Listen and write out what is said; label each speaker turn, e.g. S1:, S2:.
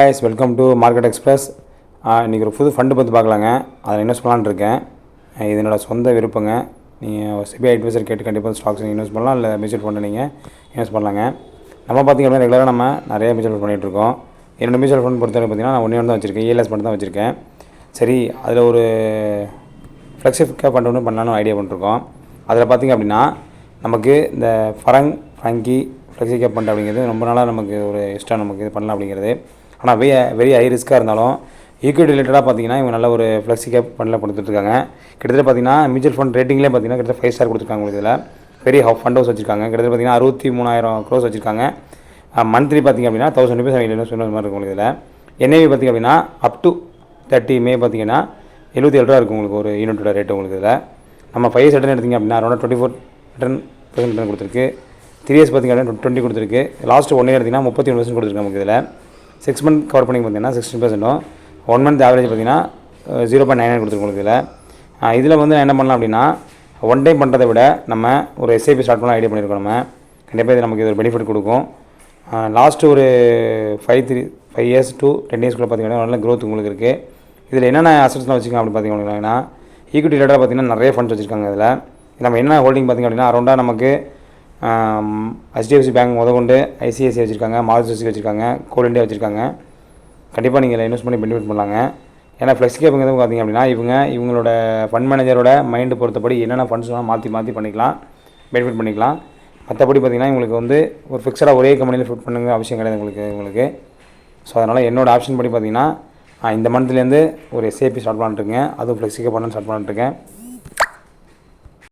S1: guys, welcome to market express. இன்றைக்கி ஒரு புது ஃபண்டு பற்றி பார்க்கலாங்க. அதில் இன்வெஸ்ட் பண்ணலான்னு இருக்கேன். இது என்னோடய சொந்த விருப்பங்க. நீங்கள் சிபிஐ அட்வைசர் கேட்டு கண்டிப்பாக ஸ்டாக்ஸ் இன்வெஸ்ட் பண்ணலாம், இல்லை மியூச்சுவல் ஃபண்டு நீங்கள் இன்வெஸ்ட் பண்ணலாங்க. நம்ம பார்த்திங்க அப்படின்னா ரெகுலராக நம்ம நிறைய மியூச்சுவல் ஃபண்ட் பண்ணிகிட்ருக்கோம். என்னோடய மியூச்சுவல் ஃபண்ட் பொறுத்தவரை பார்த்திங்கன்னா நான் ஒன்று தான் வச்சுருக்கேன், ELS மட்டும் தான் வச்சுருக்கேன். சரி, அதில் ஒரு ஃப்ளெக்ஸிஃபிக்காக ஃபண்ட் ஒன்று பண்ணலான்னு ஐடியா பண்ணிருக்கோம். அதில் பார்த்திங்க அப்படின்னா நமக்கு இந்த ஃபங்கி ஃப்ளெக்ஸி கேப் ஃபண்ட் அப்படிங்கிறது ரொம்ப நாளாக நமக்கு ஒரு இஷ்டம், நமக்கு இது பண்ணலாம் அப்படிங்கிறது. ஆனால் வெரி ஹை ரிஸ்க்காக இருந்தாலும் ஈக்விட்டி ரிலேட்டடாக பார்த்தீங்கன்னா இவங்க நல்ல ஒரு ஃப்ளெக்ஸி கேப் ஃபண்டில் கொடுத்துட்ருக்காங்க. கிட்டத்தட்ட பார்த்தீங்கன்னா மியூச்சுவல் ஃபண்ட் ரேட்டிங்லேயே பார்த்தீங்கன்னா கிட்டத்தட்ட 5 ஸ்டார் கொடுத்துருக்காங்க. உங்களுக்கு இதில் பெரிய ஃபண்ட் ஹவுஸ் வச்சிருக்காங்க. கிட்டத்தட்ட பார்த்தீங்கன்னா 63,000 crores வச்சிருக்காங்க. மந்த்லி பார்த்திங்க அப்படின்னா 1000 rupees இன்வெஸ்ட் மாதிரி இருக்கும். உங்களுக்கு இதில் NAV பார்த்திங்க அப்படின்னா அப் டு 30 May பார்த்தீங்கன்னா 77 ரூபா இருக்கும் உங்களுக்கு ஒரு யூனிட்டோட ரேட்டு. உங்களுக்கு இதில் நம்ம 5 years ரிட்டர்ன் எடுத்திங்க அப்படின்னா அரௌண்ட் 24% ரிட்டர்ன் கொடுத்துருக்கு. 3 years பார்த்திங்க அப்படின்னா 20 கொடுத்துருக்கு. லாஸ்ட் 1 year எடுத்திங்கன்னா 31% கொடுத்துருக்கு நமக்கு இதில். 6 month கவர் பண்ணி பார்த்தீங்கன்னா 16%, 1 month ஆவரேஜ் பார்த்தீங்கன்னா 0.99 கொடுத்துருக்கோம் இதில். இதில் வந்து என்ன பண்ணலாம் அப்படின்னா ஒன் டைம் பண்ணுறதை விட நம்ம ஒரு SIP ஸ்டார்ட் பண்ணலாம் ஐடியா பண்ணியிருக்கோம். நம்ம கண்டிப்பாக இது நமக்கு இது ஒரு பெனிஃபிட் கொடுக்கும். லாஸ்ட்டு ஒரு 5 years to 10 years பார்த்தீங்கன்னா நல்ல க்ரோத் உங்களுக்கு இருக்குது. இதில் என்னென்ன அசட்ஸ்லாம் வச்சுருக்காங்க அப்படின்னு பார்த்தீங்கன்னா ஈக்விட்டி ரிலேட்டடாக பார்த்தீங்கன்னா நிறைய ஃபண்ட்ஸ் வச்சுருக்காங்க. இதில் நம்ம என்ன ஹோல்டிங் பார்த்திங்க அப்படின்னா அரௌண்டாக நமக்கு HDFC பேங்க் முதற்கொண்டு ICICI வச்சுருக்காங்க, மாருதி வச்சுருக்காங்க, கோல் இண்டியா வச்சுருக்காங்க. கண்டிப்பாக நீங்கள் இன்வெஸ்ட் பண்ணி பெனிஃபிட் பண்ணலாங்க. ஏன்னா ஃப்ளெக்ஸி கேப்புங்கிறது பார்த்திங்க அப்படின்னா இவங்களோட ஃபண்ட் மேனேஜரோட மைண்டு பொறுத்தபடி என்னென்ன ஃபண்ட்ஸ்லாம் மாற்றி பண்ணிக்கலாம், பெனிஃபிட் பண்ணிக்கலாம். மற்றபடி பார்த்திங்கன்னா உங்களுக்கு வந்து ஒரு ஃபிக்ஸடாக ஒரே கம்பெனியில் ஃபிட் பண்ணுங்க அவசியம் கிடையாது உங்களுக்கு. ஸோ அதனால் என்னோடய ஆப்ஷன் படி பார்த்திங்கன்னா இந்த மந்த்லேருந்து ஒரு SIP ஸ்டார்ட் பண்ணிட்டுருக்கேன். அதுவும் ஃப்ளெக்ஸி கேப் பண்ண ஸ்டார்ட் பண்ணிட்டுருக்கேன்.